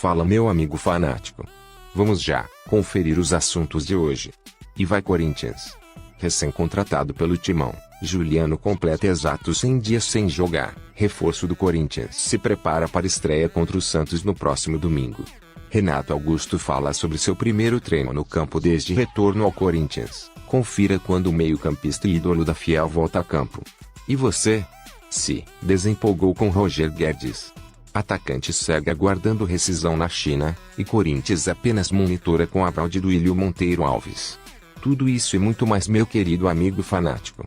Fala, meu amigo fanático. Vamos já conferir os assuntos de hoje. E vai Corinthians. Recém-contratado pelo Timão, Juliano completa exatos 100 dias sem jogar. Reforço do Corinthians se prepara para estreia contra o Santos no próximo domingo. Renato Augusto fala sobre seu primeiro treino no campo desde retorno ao Corinthians. Confira quando o meio-campista e ídolo da Fiel volta a campo. E você? Se desempolgou com Roger Guedes. Atacante segue aguardando rescisão na China, e Corinthians apenas monitora com a aval de Duílio Monteiro Alves. Tudo isso e muito mais, meu querido amigo fanático.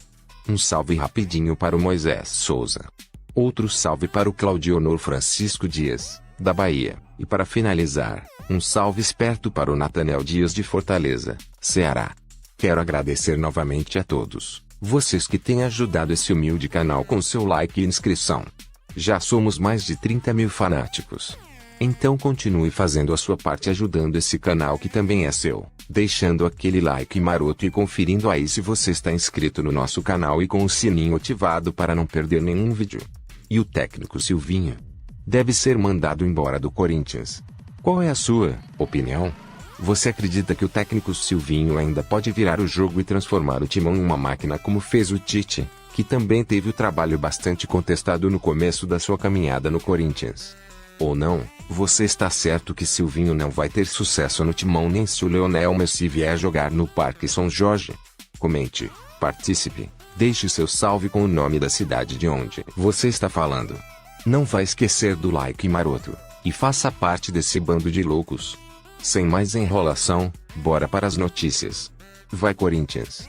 Um salve rapidinho para o Moisés Souza. Outro salve para o Claudionor Francisco Dias, da Bahia. E para finalizar, um salve esperto para o Natanel Dias de Fortaleza, Ceará. Quero agradecer novamente a todos vocês que têm ajudado esse humilde canal com seu like e inscrição. Já somos mais de 30 mil fanáticos. Então continue fazendo a sua parte ajudando esse canal que também é seu, deixando aquele like maroto e conferindo aí se você está inscrito no nosso canal e com o sininho ativado para não perder nenhum vídeo. E o técnico Silvinho deve ser mandado embora do Corinthians. Qual é a sua opinião? Você acredita que o técnico Silvinho ainda pode virar o jogo e transformar o Timão em uma máquina como fez o Tite, que também teve o trabalho bastante contestado no começo da sua caminhada no Corinthians? Ou não, você está certo que Silvinho não vai ter sucesso no Timão nem se o Lionel Messi vier jogar no Parque São Jorge? Comente, participe, deixe seu salve com o nome da cidade de onde você está falando. Não vai esquecer do like maroto, e faça parte desse bando de loucos. Sem mais enrolação, bora para as notícias. Vai Corinthians!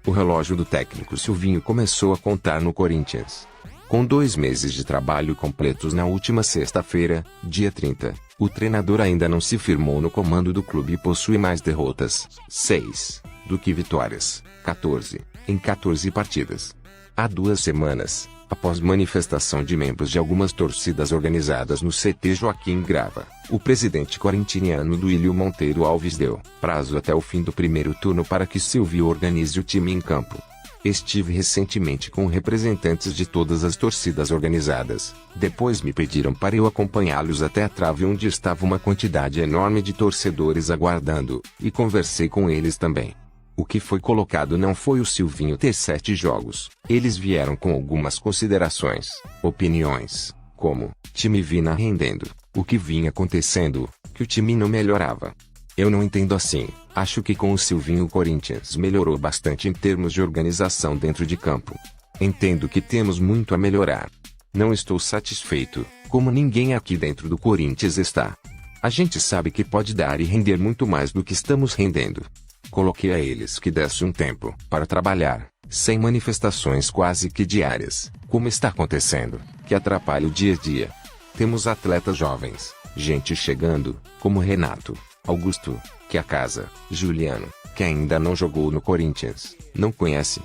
O relógio do técnico Silvinho começou a contar no Corinthians. Com 2 meses de trabalho completos na última sexta-feira, dia 30, o treinador ainda não se firmou no comando do clube e possui mais derrotas, 6, do que vitórias, 14, em 14 partidas. Há 2 semanas, após manifestação de membros de algumas torcidas organizadas no CT Joaquim Grava, o presidente corinthians Duílio Monteiro Alves deu prazo até o fim do primeiro turno para que Silvio organize o time em campo. Estive recentemente com representantes de todas as torcidas organizadas. Depois me pediram para eu acompanhá-los até a trave onde estava uma quantidade enorme de torcedores aguardando, e conversei com eles também. O que foi colocado não foi o Silvinho ter 7 jogos. Eles vieram com algumas considerações, opiniões, como, time vinha rendendo, o que vinha acontecendo, que o time não melhorava. Eu não entendo assim. Acho que com o Silvinho o Corinthians melhorou bastante em termos de organização dentro de campo. Entendo que temos muito a melhorar. Não estou satisfeito, como ninguém aqui dentro do Corinthians está. A gente sabe que pode dar e render muito mais do que estamos rendendo. Coloquei a eles que desse um tempo para trabalhar, sem manifestações quase que diárias, como está acontecendo, que atrapalha o dia a dia. Temos atletas jovens, gente chegando, como Renato Augusto, que a casa, Juliano, que ainda não jogou no Corinthians, não conhece.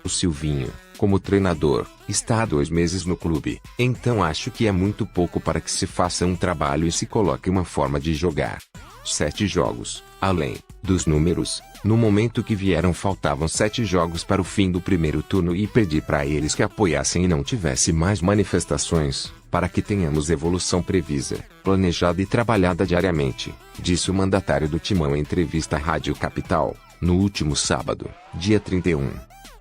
O Silvinho, como treinador, está há 2 meses no clube, então acho que é muito pouco para que se faça um trabalho e se coloque uma forma de jogar. 7 jogos, além dos números, no momento que vieram faltavam 7 jogos para o fim do primeiro turno e pedi para eles que apoiassem e não tivesse mais manifestações, para que tenhamos evolução prevista, planejada e trabalhada diariamente, disse o mandatário do Timão em entrevista à Rádio Capital, no último sábado, dia 31.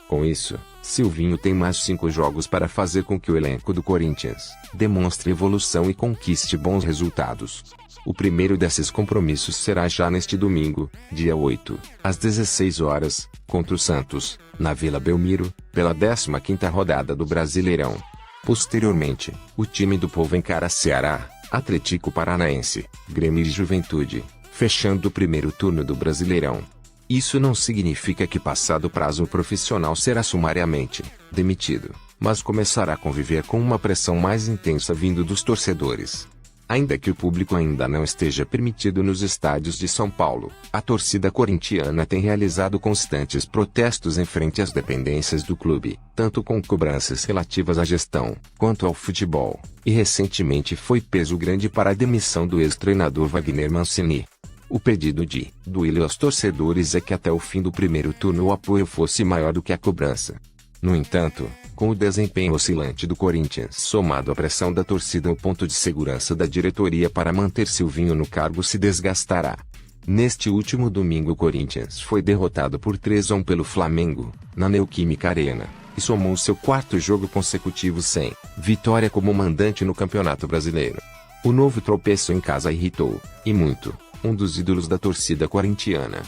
Com isso, Silvinho tem mais 5 jogos para fazer com que o elenco do Corinthians demonstre evolução e conquiste bons resultados. O primeiro desses compromissos será já neste domingo, dia 8, às 16 horas, contra o Santos, na Vila Belmiro, pela 15ª rodada do Brasileirão. Posteriormente, o time do povo encara Ceará, Atlético Paranaense, Grêmio e Juventude, fechando o primeiro turno do Brasileirão. Isso não significa que passado o prazo o profissional será sumariamente demitido, mas começará a conviver com uma pressão mais intensa vindo dos torcedores. Ainda que o público ainda não esteja permitido nos estádios de São Paulo, a torcida corintiana tem realizado constantes protestos em frente às dependências do clube, tanto com cobranças relativas à gestão, quanto ao futebol, e recentemente foi peso grande para a demissão do ex-treinador Wagner Mancini. O pedido de Duílio aos torcedores é que até o fim do primeiro turno o apoio fosse maior do que a cobrança. No entanto, com o desempenho oscilante do Corinthians somado à pressão da torcida, o ponto de segurança da diretoria para manter Silvinho no cargo se desgastará. Neste último domingo, o Corinthians foi derrotado por 3-1 pelo Flamengo, na Neoquímica Arena, e somou seu quarto jogo consecutivo sem vitória como mandante no Campeonato Brasileiro. O novo tropeço em casa irritou, e muito, um dos ídolos da torcida corintiana.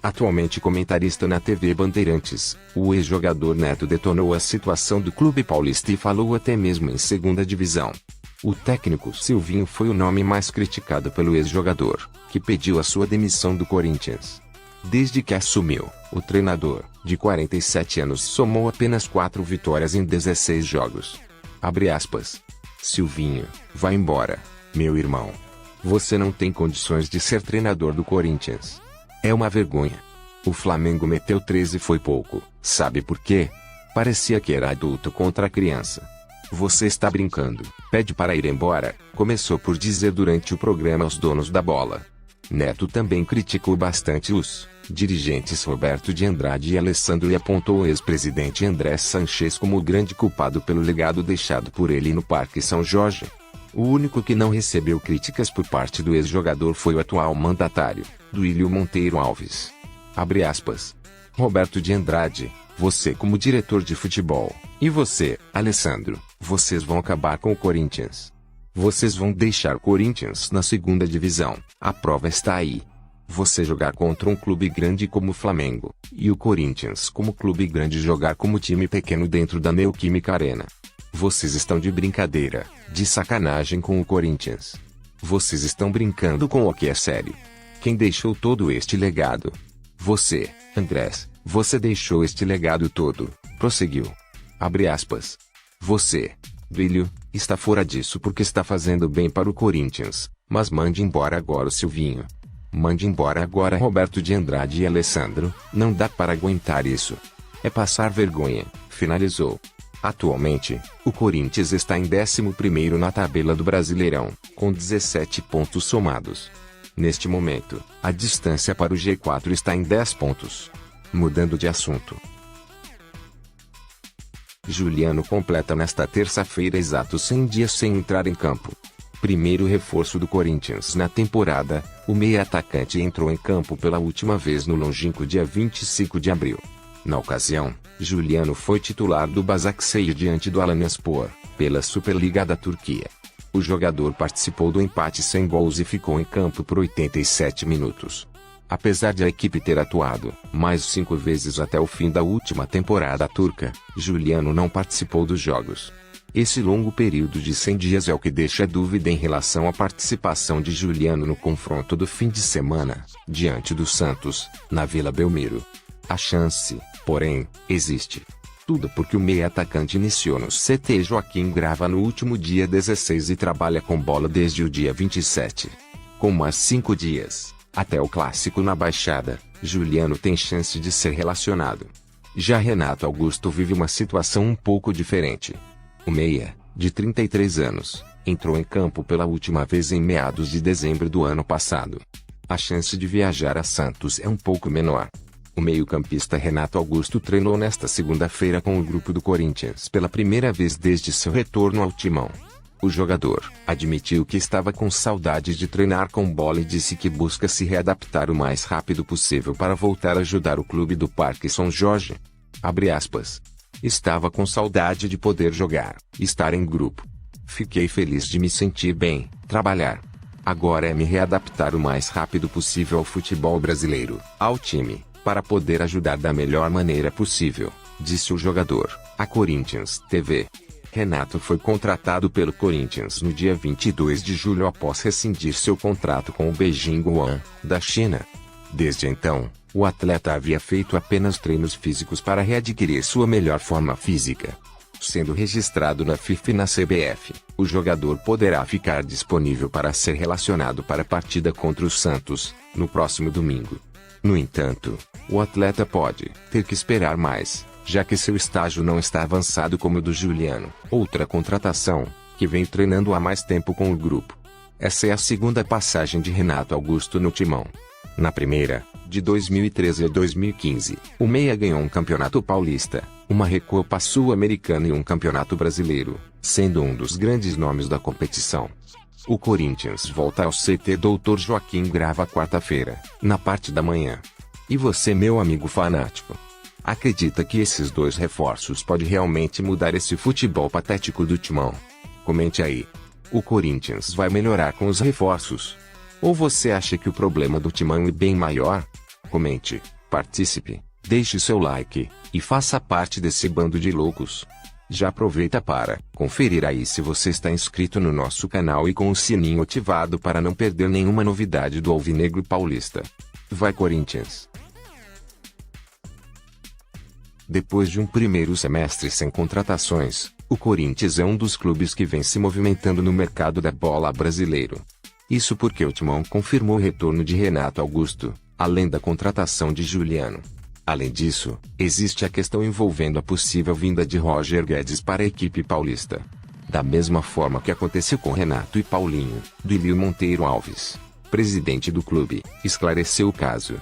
Atualmente comentarista na TV Bandeirantes, o ex-jogador Neto detonou a situação do clube paulista e falou até mesmo em segunda divisão. O técnico Silvinho foi o nome mais criticado pelo ex-jogador, que pediu a sua demissão do Corinthians. Desde que assumiu, o treinador, de 47 anos, somou apenas 4 vitórias em 16 jogos. Abre aspas. Silvinho, vai embora, meu irmão. Você não tem condições de ser treinador do Corinthians. É uma vergonha. O Flamengo meteu 13 e foi pouco, sabe por quê? Parecia que era adulto contra criança. Você está brincando, pede para ir embora, começou por dizer durante o programa aos donos da bola. Neto também criticou bastante os dirigentes Roberto de Andrade e Alessandro e apontou o ex-presidente André Sanches como o grande culpado pelo legado deixado por ele no Parque São Jorge. O único que não recebeu críticas por parte do ex-jogador foi o atual mandatário, Duílio Monteiro Alves. Abre aspas. Roberto de Andrade, você como diretor de futebol, e você, Alessandro, vocês vão acabar com o Corinthians. Vocês vão deixar o Corinthians na segunda divisão, a prova está aí. Você jogar contra um clube grande como o Flamengo, e o Corinthians como clube grande jogar como time pequeno dentro da Neoquímica Arena. Vocês estão de brincadeira, de sacanagem com o Corinthians. Vocês estão brincando com o que é sério. Quem deixou todo este legado? Você, Andrés, você deixou este legado todo, prosseguiu. Abre aspas. Você, Duílio, está fora disso porque está fazendo bem para o Corinthians, mas mande embora agora o Silvinho. Mande embora agora Roberto de Andrade e Alessandro, não dá para aguentar isso. É passar vergonha, finalizou. Atualmente, o Corinthians está em 11º na tabela do Brasileirão, com 17 pontos somados. Neste momento, a distância para o G4 está em 10 pontos. Mudando de assunto. Juliano completa nesta terça-feira exatos 100 dias sem entrar em campo. Primeiro reforço do Corinthians na temporada, o meia-atacante entrou em campo pela última vez no longínquo dia 25 de abril. Na ocasião, Juliano foi titular do Başakşehir diante do Alanyaspor, pela Superliga da Turquia. O jogador participou do empate sem gols e ficou em campo por 87 minutos. Apesar de a equipe ter atuado mais 5 vezes até o fim da última temporada turca, Juliano não participou dos jogos. Esse longo período de 100 dias é o que deixa dúvida em relação à participação de Juliano no confronto do fim de semana, diante do Santos, na Vila Belmiro. A chance, porém, existe. Tudo porque o meia-atacante iniciou no CT Joaquim Grava no último dia 16 e trabalha com bola desde o dia 27. Com mais 5 dias, até o clássico na Baixada, Juliano tem chance de ser relacionado. Já Renato Augusto vive uma situação um pouco diferente. O meia, de 33 anos, entrou em campo pela última vez em meados de dezembro do ano passado. A chance de viajar a Santos é um pouco menor. O meio-campista Renato Augusto treinou nesta segunda-feira com o grupo do Corinthians pela primeira vez desde seu retorno ao timão. O jogador admitiu que estava com saudades de treinar com bola e disse que busca se readaptar o mais rápido possível para voltar a ajudar o clube do Parque São Jorge. Abre aspas. Estava com saudade de poder jogar, estar em grupo. Fiquei feliz de me sentir bem, trabalhar. Agora é me readaptar o mais rápido possível ao futebol brasileiro, ao time, para poder ajudar da melhor maneira possível, disse o jogador, à Corinthians TV. Renato foi contratado pelo Corinthians no dia 22 de julho após rescindir seu contrato com o Beijing Guoan, da China. Desde então, o atleta havia feito apenas treinos físicos para readquirir sua melhor forma física. Sendo registrado na FIFA e na CBF, o jogador poderá ficar disponível para ser relacionado para a partida contra o Santos, no próximo domingo. No entanto, o atleta pode ter que esperar mais, já que seu estágio não está avançado como o do Juliano, outra contratação, que vem treinando há mais tempo com o grupo. Essa é a segunda passagem de Renato Augusto no timão. Na primeira, De 2013 a 2015, o Meia ganhou um campeonato paulista, uma Recopa Sul-Americana e um campeonato brasileiro, sendo um dos grandes nomes da competição. O Corinthians volta ao CT Dr. Joaquim Grava quarta-feira, na parte da manhã. E você, meu amigo fanático, acredita que esses dois reforços podem realmente mudar esse futebol patético do Timão? Comente aí. O Corinthians vai melhorar com os reforços? Ou você acha que o problema do Timão é bem maior? Comente, participe, deixe seu like, e faça parte desse bando de loucos. Já aproveita para conferir aí se você está inscrito no nosso canal e com o sininho ativado para não perder nenhuma novidade do Alvinegro Paulista. Vai Corinthians! Depois de um primeiro semestre sem contratações, o Corinthians é um dos clubes que vem se movimentando no mercado da bola brasileiro. Isso porque o Timão confirmou o retorno de Renato Augusto, além da contratação de Juliano. Além disso, existe a questão envolvendo a possível vinda de Roger Guedes para a equipe paulista. Da mesma forma que aconteceu com Renato e Paulinho, Duílio Monteiro Alves, presidente do clube, esclareceu o caso.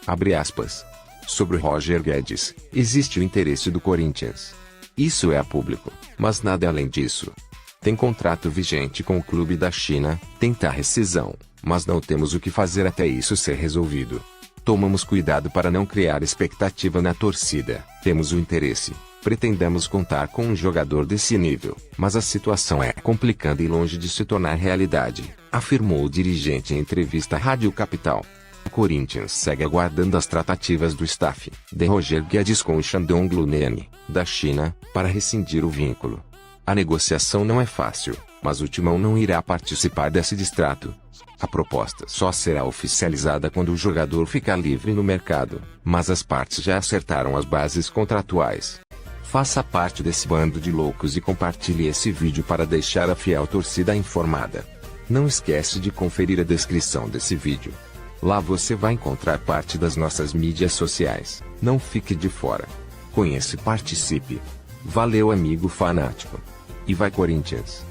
Abre aspas. Sobre o Roger Guedes, existe o interesse do Corinthians. Isso é a público, mas nada além disso. Tem contrato vigente com o clube da China, tenta rescisão, mas não temos o que fazer até isso ser resolvido. Tomamos cuidado para não criar expectativa na torcida. Temos o interesse, pretendemos contar com um jogador desse nível, mas a situação é complicada e longe de se tornar realidade, afirmou o dirigente em entrevista à Rádio Capital. O Corinthians segue aguardando as tratativas do staff de Roger Guedes com o Shandong Luneng, da China, para rescindir o vínculo. A negociação não é fácil, mas o Timão não irá participar desse distrato. A proposta só será oficializada quando o jogador ficar livre no mercado, mas as partes já acertaram as bases contratuais. Faça parte desse bando de loucos e compartilhe esse vídeo para deixar a fiel torcida informada. Não esquece de conferir a descrição desse vídeo. Lá você vai encontrar parte das nossas mídias sociais. Não fique de fora. Conheça e participe. Valeu, amigo fanático. E vai Corinthians!